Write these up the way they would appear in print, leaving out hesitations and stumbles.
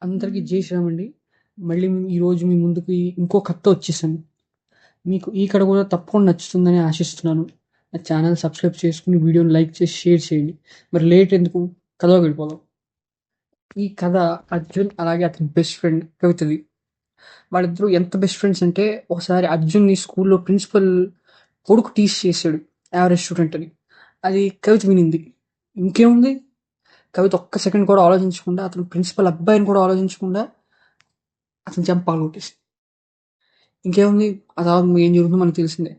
అందరికీ జై శ్రీరామ్ అండి. మళ్ళీ ఈరోజు మీ ముందుకి ఇంకో కథతో వచ్చేసాను. మీకు ఈ కథ కూడా తప్పకుండా నచ్చుతుందని ఆశిస్తున్నాను. నా ఛానల్ సబ్స్క్రైబ్ చేసుకుని వీడియోని లైక్ చేసి షేర్ చేయండి. మరి లేట్ ఎందుకు, కథలోకి వెళ్ళిపోదాం. ఈ కథ అర్జున్ అలాగే అతని బెస్ట్ ఫ్రెండ్ కవితది. వాళ్ళిద్దరూ ఎంత బెస్ట్ ఫ్రెండ్స్ అంటే, ఒకసారి అర్జున్ని స్కూల్లో ప్రిన్సిపల్ కొడుకు టీస్ చేశాడు, యావరేజ్ స్టూడెంట్ అని. అది కవిత వినింది. ఇంకేముంది, కవిత ఒక్క సెకండ్ కూడా ఆలోచించకుండా, అతను ప్రిన్సిపల్ అబ్బాయిని కూడా ఆలోచించకుండా అతను చంప పగలగొట్టేసింది. ఇంకేముంది, ఆ తర్వాత ఏం జరుగుతుందో మనకు తెలిసిందే.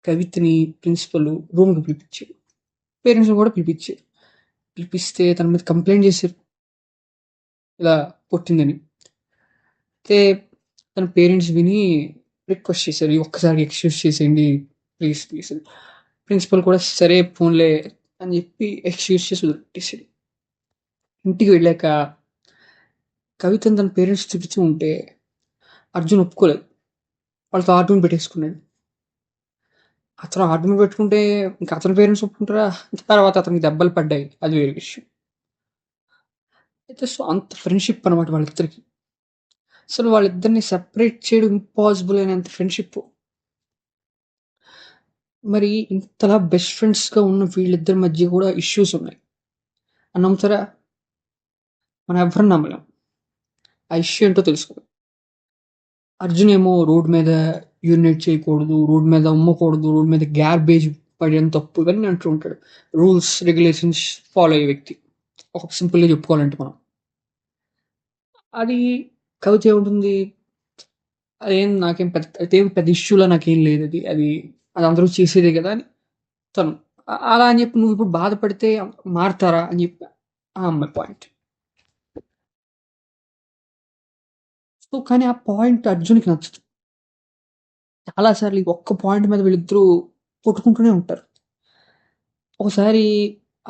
కవితని ప్రిన్సిపల్ రూమ్కి పిలిపించాడు, పేరెంట్స్ని కూడా పిలిపించాడు. పిలిపిస్తే తన మీద కంప్లైంట్ చేశారు, ఇలా కొట్టిందని. అయితే తన పేరెంట్స్ విని రిక్వెస్ట్ చేశారు, ఈ ఒక్కసారి ఎక్స్క్యూజ్ చేసేయండి ప్లీజ్ ప్లీజ్. ప్రిన్సిపల్ కూడా సరే ఫోన్లే అని చెప్పి ఎక్స్క్యూజ్ చేసి వదిలిపెట్టేశాడు. ఇంటికి వెళ్ళాక కవితను తన పేరెంట్స్ చూపించి ఉంటే అర్జున్ ఒప్పుకోలేదు, వాళ్ళతో ఆర్గ్యుమెంట్ పెట్టేసుకున్నాడు. అతను ఆర్గ్యుమెంట్ పెట్టుకుంటే ఇంకా అతని పేరెంట్స్ ఒప్పుకుంటారా? తర్వాత అతనికి దెబ్బలు పడ్డాయి, అది వేరే విషయం. అయితే సో అంత ఫ్రెండ్షిప్ అనమాట వాళ్ళిద్దరికి. అసలు వాళ్ళిద్దరిని సెపరేట్ చేయడం ఇంపాసిబుల్ అయినంత ఫ్రెండ్షిప్. మరి ఇంతలా బెస్ట్ ఫ్రెండ్స్గా ఉన్న వీళ్ళిద్దరి మధ్య కూడా ఇష్యూస్ ఉన్నాయి అని నమ్ముతారా? మనం ఎవరు నమ్మలేం. ఆ ఇష్యూ ఏంటో తెలుసుకోవాలి. అర్జున్ ఏమో రోడ్ మీద యూరినేట్ చేయకూడదు, రోడ్ మీద ఉమ్మకూడదు, రోడ్ మీద గ్యార్బేజ్ పడేంత తప్పు, ఇవన్నీ అంటూ ఉంటాడు. రూల్స్ రెగ్యులేషన్స్ ఫాలో అయ్యే వ్యక్తి, ఒక సింపుల్గా చెప్పుకోవాలంటే మనం. అది కవిత ఏముంటుంది, అదేం పెద్ద ఇష్యూలా నాకేం లేదు, అది అది అది అందరూ చేసేదే కదా అని తను. అలా అని చెప్పి నువ్వు ఇప్పుడు బాధపడితే మారుతారా అని చెప్పి ఆ అమ్మాయి పాయింట్. సో కానీ ఆ పాయింట్ అర్జున్కి నచ్చదు. చాలాసార్లు ఈ ఒక్క పాయింట్ మీద వీళ్ళిద్దరూ కొట్టుకుంటూనే ఉంటారు. ఒకసారి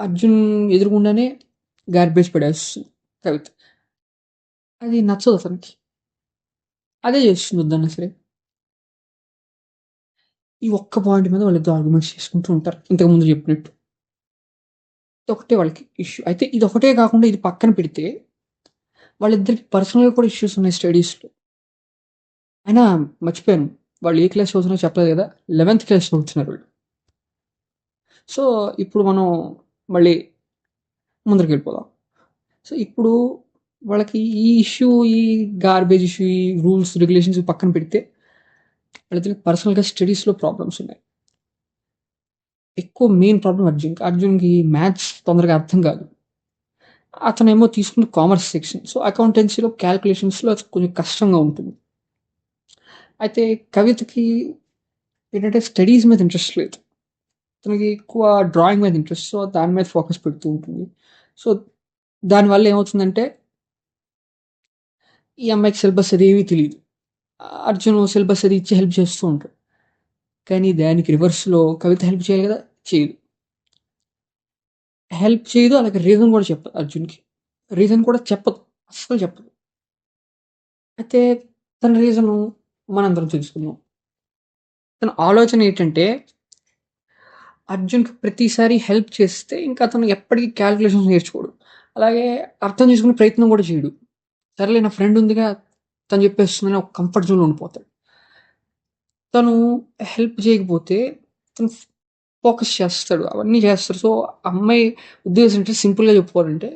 అర్జున్ ఎదురుగుండానే గార్బేజ్ పడేస్తుంది కవిత. అది నచ్చదు అతనికి, అదే చేస్తుంది వద్దన్నా సరే. ఈ ఒక్క పాయింట్ మీద వాళ్ళిద్దరు ఆర్గ్యుమెంట్స్ చేసుకుంటూ ఉంటారు, ఇంతకుముందు చెప్పినట్టు. ఇది ఒకటే వాళ్ళకి ఇష్యూ. అయితే ఇది ఒకటే కాకుండా ఇది పక్కన పెడితే వాళ్ళిద్దరికి పర్సనల్గా కూడా ఇష్యూస్ ఉన్నాయి స్టడీస్లో. అయినా మర్చిపోయాను, వాళ్ళు ఏ క్లాస్ చదువుతున్నారో చెప్పలేదు కదా, 11th క్లాస్ చదువుతున్నారు వాళ్ళు. సో ఇప్పుడు మనం మళ్ళీ ముందరికి వెళ్ళిపోదాం. సో ఇప్పుడు వాళ్ళకి ఈ ఇష్యూ, ఈ గార్బేజ్ ఇష్యూ, ఈ రూల్స్ రెగ్యులేషన్స్ పక్కన పెడితే వాళ్ళిద్దరికి పర్సనల్గా స్టడీస్లో ప్రాబ్లమ్స్ ఉన్నాయి. ఎక్కువ మెయిన్ ప్రాబ్లం అర్జున్కి మ్యాథ్స్ తొందరగా అర్థం కాదు. అతనేమో తీసుకున్న కామర్స్ సెక్షన్, సో అకౌంటెన్సీలో క్యాల్కులేషన్స్లో కొంచెం కష్టంగా ఉంటుంది. అయితే కవితకి ఏంటంటే స్టడీస్ మీద ఇంట్రెస్ట్ లేదు, తనకి ఎక్కువ డ్రాయింగ్ మీద ఇంట్రెస్ట్, సో దాని మీద ఫోకస్ పెడుతూ ఉంటుంది. సో దానివల్ల ఏమవుతుందంటే ఈ అమ్మాయికి సిలబస్ అది ఏమీ తెలియదు. అర్జున్ సిలబస్ అది ఇచ్చి హెల్ప్ చేస్తూ ఉంటాడు. కానీ దానికి రివర్స్లో కవిత హెల్ప్ చేయాలి కదా, చేయదు. హెల్ప్ చేయదు, అలాగే రీజన్ కూడా చెప్పదు అర్జున్కి. రీజన్ కూడా చెప్పదు, అస్సలు చెప్పదు. అయితే తన రీజను మనందరం తెలుసుకుందాం. తన ఆలోచన ఏంటంటే అర్జున్కి ప్రతిసారి హెల్ప్ చేస్తే ఇంకా అతను ఎప్పటికీ క్యాలిక్యులేషన్స్ నేర్చుకోడు, అలాగే అర్థం చేసుకునే ప్రయత్నం కూడా చేయడు. సరేలే నా ఫ్రెండ్ ఉందిగా, తను చెప్పేస్తుందని ఒక కంఫర్ట్ జోన్లో ఉండిపోతాడు. తను హెల్ప్ చేయకపోతే తను ఫోకస్ చేస్తాడు, అవన్నీ చేస్తాడు. సో అమ్మాయి ఉద్దేశం ఏంటంటే సింపుల్గా చెప్పుకోవాలంటే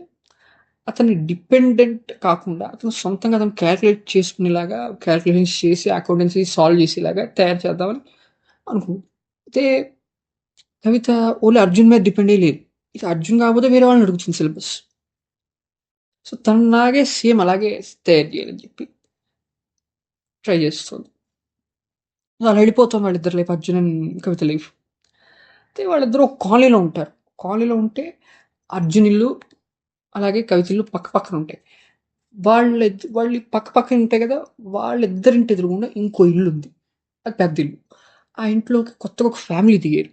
అతన్ని డిపెండెంట్ కాకుండా అతను సొంతంగా అతను క్యాలిక్యులేట్ చేసుకునేలాగా, క్యాలిక్యులేషన్స్ చేసి అకౌంటెన్సీ సాల్వ్ చేసేలాగా తయారు చేద్దామని అనుకుంది. అయితే కవిత ఓన్లీ అర్జున్ మీద డిపెండ్ అయ్యి లేదు, ఇక అర్జున్ కాకపోతే వేరే వాళ్ళని అడుగుతుంది సిలబస్. సో తనలాగే సేమ్ అలాగే తయారు చేయాలని చెప్పి ట్రై చేస్తుంది. అలా వెళ్ళిపోతాం వాళ్ళిద్దరు life, Arjun and Kavitha life. అయితే వాళ్ళిద్దరూ ఒక కాలనీలో ఉంటారు. కాలనీలో ఉంటే అర్జున్ ఇల్లు అలాగే కవిత ఇల్లు పక్క పక్కన ఉంటాయి. వాళ్ళు పక్క పక్కన ఉంటాయి కదా, వాళ్ళిద్దరింటి ఎదురుగుండా ఇంకో ఇల్లు ఉంది, అది పెద్ద ఇల్లు. ఆ ఇంట్లోకి కొత్తగా ఒక ఫ్యామిలీ దిగారు.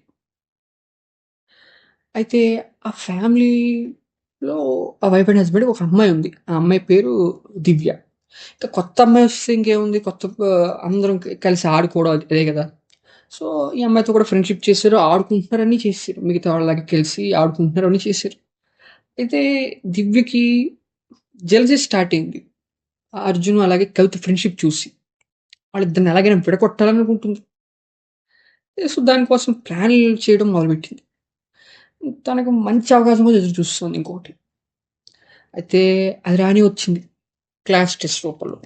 అయితే ఆ ఫ్యామిలీలో ఆ వైఫ్ అండ్ హస్బెండ్ ఒక అమ్మాయి ఉంది, ఆ అమ్మాయి పేరు దివ్య. ఇంకా కొత్త అమ్మాయి వస్తే ఇంకేముంది, కొత్త అందరం కలిసి ఆడుకోవడం అదే కదా. సో ఈ అమ్మాయితో కూడా ఫ్రెండ్షిప్ చేశారు, ఆడుకుంటున్నారు, అన్నీ చేశారు, మిగతా వాళ్ళకి కలిసి ఆడుకుంటున్నారు, అన్నీ చేశారు. అయితే దివ్యకి జెలసీ స్టార్ట్ అయింది. అర్జున్ అలాగే కవిత ఫ్రెండ్‌షిప్ చూసి. వాళ్ళిద్దరిని ఎలాగైనా విడగొట్టాలనుకుంటుంది. సో, దానికోసం ప్లాన్‌లు చేయడం మొదలుపెట్టింది. తనకు మంచి అవకాశం కోసం ఎదురు చూస్తుంది ఇంకొకటి. అయితే అది రాని వచ్చింది. క్లాస్ టెస్ట్ రూపంలో.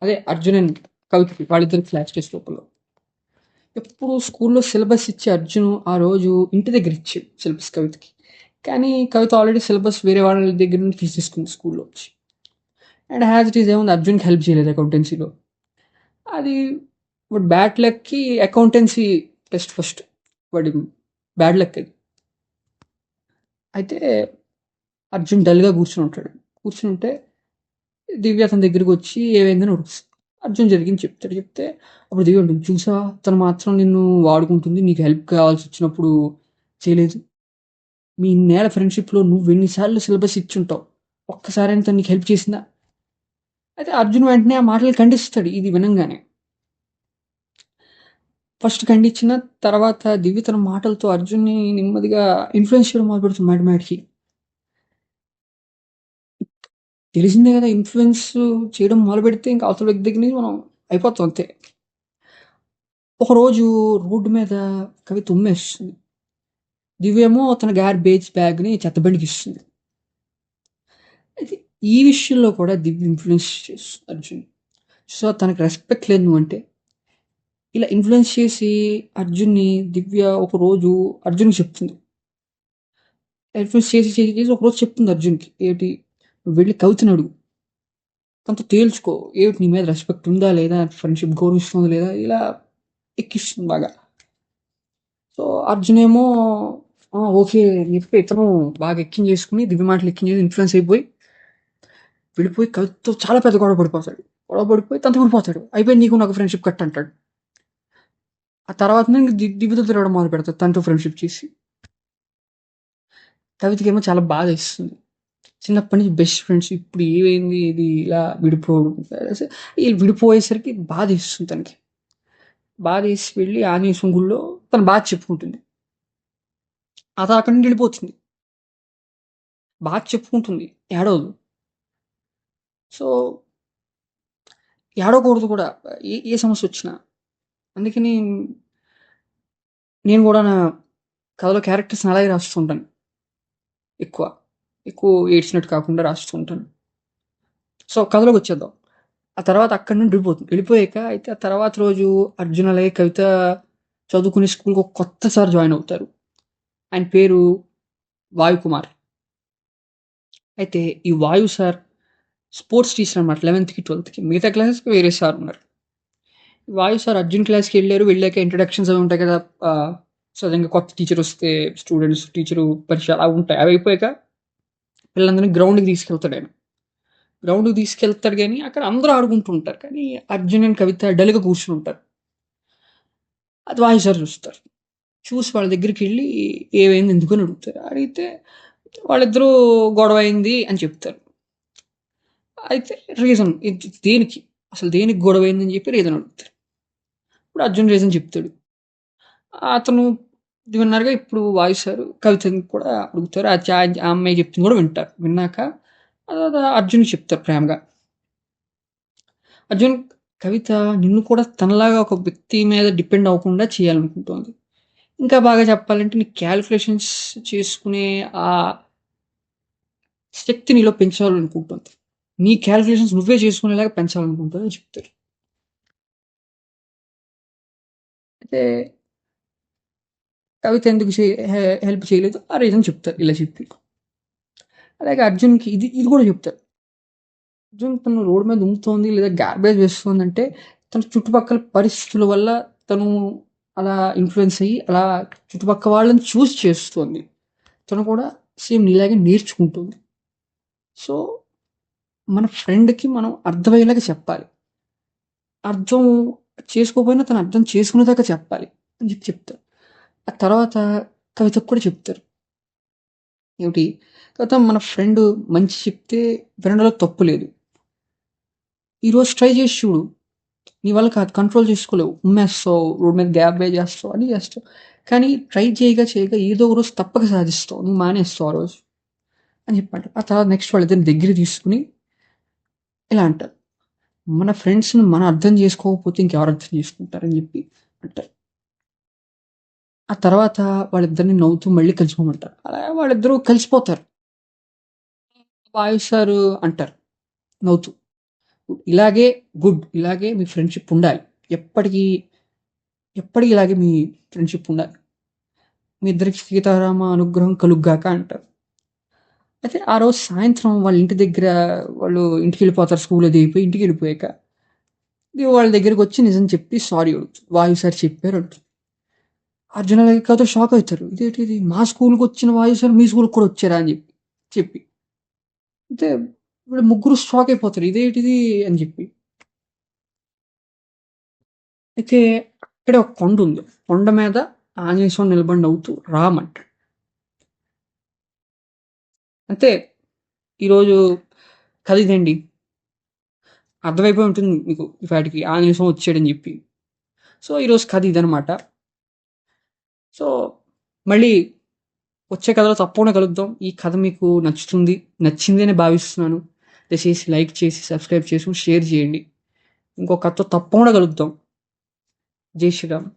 అదే అర్జున్ అండ్ కవితకి వాళ్ళిద్దరి క్లాస్ టెస్ట్ రూపంలో. ఎప్పుడు స్కూల్లో సిలబస్ ఇచ్చే అర్జున్ ఆ రోజు ఇంటి దగ్గర ఇచ్చాడు సిలబస్ కవితకి. కానీ కవిత ఆల్రెడీ సిలబస్ వేరే వాళ్ళ దగ్గర నుండి తీసేసుకుంది స్కూల్లో వచ్చి. అండ్ హ్యాజ్ ఇట్ ఈస్ ఏముంది అర్జున్కి హెల్ప్ చేయలేదు అకౌంటెన్సీలో. అది వాడు bad lucky accountancy test first. వాడి బ్యాడ్ లక్ అది. అయితే అర్జున్ డల్‌గా కూర్చొని ఉంటాడు. కూర్చునుంటే దివ్య అతని దగ్గరికొచ్చి ఏమైందని అడుగుతది. అర్జున్ జరిగింది చెప్తాడు. చెప్తే అప్పుడు దివ్య అంటుంది, "చూసావా తను మాత్రం నిన్ను వాడుకుంటుంది. నీకు హెల్ప్ కావాల్సొచ్చినప్పుడు చేయలేదు. మీ ఇన్నేళ్ల ఫ్రెండ్‌షిప్‌లో నువ్వెన్ని సార్లు సిలబస్ ఇచ్చుంటావు. ఒక్కసారైనా తను నీకు హెల్ప్ చేసిందా?" అయితే అర్జున్ వెంటనే ఆ మాటలు ఖండిస్తాడు ఇది వినంగానే. ఫస్ట్ ఖండించిన తర్వాత దివ్య తన మాటలతో అర్జున్‌ని నెమ్మదిగా ఇన్‌ఫ్లుయెన్స్ చేయడం మొదలుపెడుతుంది మాటి మాటికి. తెలిసిందే కదా! ఇన్‌ఫ్లుయెన్స్ చేయడం మొదలుపెడితే ఇంక అవతల వ్యక్తి దగ్గర నుంచి మనం అయిపోతాం అంతే. ఒకరోజు రోడ్డు మీద కవిత ఉమ్మేస్తుంది. దివ్యేమో తన గార్బేజ్ బ్యాగ్‌ని చెత్తబండికిస్తుంది. అయితే ఈ విషయంలో కూడా దివ్య ఇన్‌ఫ్లుయెన్స్ చేస్తుంది అర్జున్‌ని. సో, తనకి రెస్పెక్ట్ లేదు నువ్వంటే. ఇలా ఇన్‌ఫ్లుయెన్స్ చేసి అర్జున్‌ని దివ్య ఒకరోజు అర్జున్‌కి చెప్తుంది. ఇన్‌ఫ్లుయెన్స్ చేసి ఒకరోజు చెప్తుంది అర్జున్‌కి. ఏంటి, "నువ్వు వెళ్లి కవితని అడుగు. తనతో తేల్చుకో. ఏమిటి నీ మీద రెస్పెక్ట్ ఉందా లేదా? ఫ్రెండ్‌షిప్ గౌరవిస్తుందా లేదా?" ఇలా ఎక్కిస్తుంది బాగా. సో, అర్జునేమో ఓకే అని చెప్పి ఇతను బాగా ఎక్కించేసుకొని దివ్య మాటలు ఎక్కించేసి ఇన్‌ఫ్లుయెన్స్ అయిపోయి వెళ్ళిపోయి కవితతో చాలా పెద్ద గొడవ పడిపోతాడు. గొడవ పడిపోయి తనతో విడిపోతాడు. అయిపోయింది నీకు నాకు ఫ్రెండ్‌షిప్ కట్ అంటాడు. ఆ తర్వాత నుంచి దివ్యతో తిరగడం మొదలుపెడతాడు తనతో ఫ్రెండ్‌షిప్ చేసి. కవితకేమో చాలా బాధేస్తుంది. చిన్నప్పటి నుంచి బెస్ట్ ఫ్రెండ్స్ ఇప్పుడు ఏమైంది ఇది ఇలా విడిపోవడం. ఈళ్ళు విడిపోయేసరికి బాధేస్తుంది తనకి. బాధేసి వెళ్ళి ఆంజనేయ స్వామి గుడిలో తన బాధ చెప్పుకుంటుంది. అది అక్కడి నుండి వెళ్ళిపోతుంది. బాధ చెప్పుకుంటుంది. ఏడవదు. సో, ఏడవకూడదు కూడా. ఏ ఏ సమస్యొచ్చినా. అందుకని నేను గూడా నా కథలో క్యారెక్టర్స్‌ని అలాగే రాస్తూ ఉంటాను ఎక్కువ. ఎక్కువ ఏడ్చినట్టు కాకుండా రాస్తూ ఉంటాను. సో, కథలోకొచ్చేద్దాం. ఆ తర్వాత అక్కడి నుండి వెళ్ళిపోతుంది. వెళ్ళిపోయాక అయితే ఆ తర్వాత రోజు అర్జున్ అలాగే కవిత చదువుకునే స్కూల్‌కి ఒక కొత్త సార్ జాయిన్ అవుతారు. ఆయన పేరు వాయుకుమార్. అయితే ఈ వాయు సార్ స్పోర్ట్స్ టీచర్ అనమాట 11థ్‌కి, 12థ్‌కి. మిగతా క్లాసెస్‌కి వేరే సార్ ఉన్నారు. వాయు సార్ అర్జున్ క్లాస్‌కెళ్లారు. వెళ్ళాక ఇంట్రడక్షన్స్ అవి ఉంటాయి కదా! సడెన్‌గా కొత్త టీచరొస్తే స్టూడెంట్స్, టీచరు పరిచయాలు అవి ఉంటాయి. అవి అయిపోయాక పిల్లలందరిని గ్రౌండ్‌కి తీసుకెళ్తాడాయన. గ్రౌండ్‌కి తీసుకెళ్తాడు గానీ, అక్కడ అందరూ ఆడుకుంటూ ఉంటారు. కానీ అర్జున్ అండ్ కవిత డల్‌గా కూర్చొనుంటారు. అది వాయు సార్ చూస్తారు. చూసి వాళ్ళ దగ్గరికెళ్ళి ఏమైంది ఎందుకని అడుగుతారు. అడిగితే వాళ్ళిద్దరూ గొడవయింది అని చెప్తారు. అయితే రీజన్ ఇది దేనికి? అసలు దేనికి గొడవయిందని చెప్పి రీజన్ అడుగుతారు. ఇప్పుడు అర్జున్ రీజన్ చెప్తాడు. అతను ఇది విన్నారుగా ఇప్పుడు వాయు సారు కవితని కూడా అడుగుతారు. ఆ అమ్మాయి చెప్తుంది కూడా వింటారు. విన్నాక తర్వాత అర్జున్‌కి చెప్తారు ప్రేమగా. అర్జున్ కవిత నిన్ను కూడా తనలాగా ఒక వ్యక్తి మీద డిపెండ్ అవ్వకుండా చేయాలనుకుంటోంది. ఇంకా బాగా చెప్పాలంటే నీ కాలిక్యులేషన్స్ చేసుకునే ఆ శక్తి నీలో పెంచాలనుకుంటుంది. నీ కాలిక్యులేషన్స్ నువ్వే చేసుకునేలాగా పెంచాలనుకుంటుంది అని చెప్తారు. అయితే కవిత ఎందుకు హెల్ప్ చేయలేదు ఆ రీజన్ చెప్తారు ఇలా చెప్పి. అలాగే అర్జున్‌కి ఇది కూడా చెప్తారు. అర్జున్ తను రోడ్ మీద ఉమ్ముతోంది లేదా గార్బేజ్ వేస్తోందంటే తన చుట్టుపక్కల పరిస్థితుల వల్ల తను అలా ఇన్‌ఫ్లుయెన్స్ అయ్యి అలా చుట్టుపక్క వాళ్ళని చూసి చేస్తోంది. తను కూడా సేమ్ నీలాగే నేర్చుకుంటుంది. సో, మన ఫ్రెండ్‌కి మనం అర్థమయ్యేలాగా చెప్పాలి. అర్థం చేసుకోకపోయినా తను అర్థం చేసుకునేదాకా చెప్పాలి అని చెప్తారు. ఆ తర్వాత కవితకు కూడా చెప్తారు. ఏమిటి? తర్వాత మన ఫ్రెండ్ మంచి చెప్తే వినడంలో తప్పు లేదు. ఈరోజు ట్రై చేసి చూడు. నీ వల్ల కాదు కంట్రోల్ చేసుకోలేవు. ఉమ్మేస్తావు, రోడ్ మీద గ్యాబే చేస్తావు, అన్నీ చేస్తావు. కానీ ట్రై చేయగా ఏదో ఒక రోజు తప్పక సాధిస్తావు. నువ్వు మానేస్తావు ఆ రోజు అని చెప్పాడు. ఆ తర్వాత నెక్స్ట్ వాళ్ళిద్దరిని దగ్గర తీసుకుని ఇలా అంటారు, మన ఫ్రెండ్స్ని మనం అర్థం చేసుకోకపోతే ఇంకెవరు అర్థం చేసుకుంటారని చెప్పి అంటారు. ఆ తర్వాత వాళ్ళిద్దరిని నవ్వుతూ మళ్ళీ కలిసిపోమంటారు. అలా వాళ్ళిద్దరూ కలిసిపోతారు. వాయు సారు అంటారు నవ్వుతూ, ఇలాగే గుడ్, ఇలాగే మీ ఫ్రెండ్షిప్ ఉండాలి, ఎప్పటికీ ఎప్పటికీ ఇలాగే మీ ఫ్రెండ్షిప్ ఉండాలి, మీ ఇద్దరికి సీతారామ అనుగ్రహం కలుగ్గాక అంటారు. అయితే ఆ రోజు సాయంత్రం వాళ్ళ ఇంటి దగ్గర వాళ్ళు ఇంటికి వెళ్ళిపోతారు, స్కూల్ అది అయిపోయి ఇంటికి వెళ్ళిపోయాక వాళ్ళ దగ్గరికి వచ్చి నిజం చెప్పి సారీ అడుగుతుంది. వాయు సార్ చెప్పారు అడుగుతుంది. అర్జున లేఖతో షాక్ అవుతారు, ఇదేంటి ఇది, మా స్కూల్కి వచ్చిన వాయు సార్ మీ స్కూల్కి కూడా వచ్చారా అని చెప్పి అయితే వీళ్ళు ముగ్గురు షాక్ అయిపోతారు, ఇదేంటిది అని చెప్పి. అయితే అక్కడే ఒక కొండ ఉంది, కొండ మీద ఆంజనేయ స్వామి నిలబడి నవ్వుతూ రామంటాడు. అంతే, ఈరోజు కథ ఇదండి. అర్థమైపోయి ఉంటుంది మీకు వాటికి ఆంజనేయ స్వామి వచ్చాడని చెప్పి. సో ఈరోజు కథ ఇదనమాట. సో మళ్ళీ వచ్చే కథలో తప్పకుండా కలుద్దాం. ఈ కథ మీకు నచ్చింది అని భావిస్తున్నాను. దయచేసి లైక్ చేసి సబ్స్క్రైబ్ చేసి షేర్ చేయండి. ఇంకో కథతో తప్పకుండా కలుద్దాం. జై శ్రీరామ్.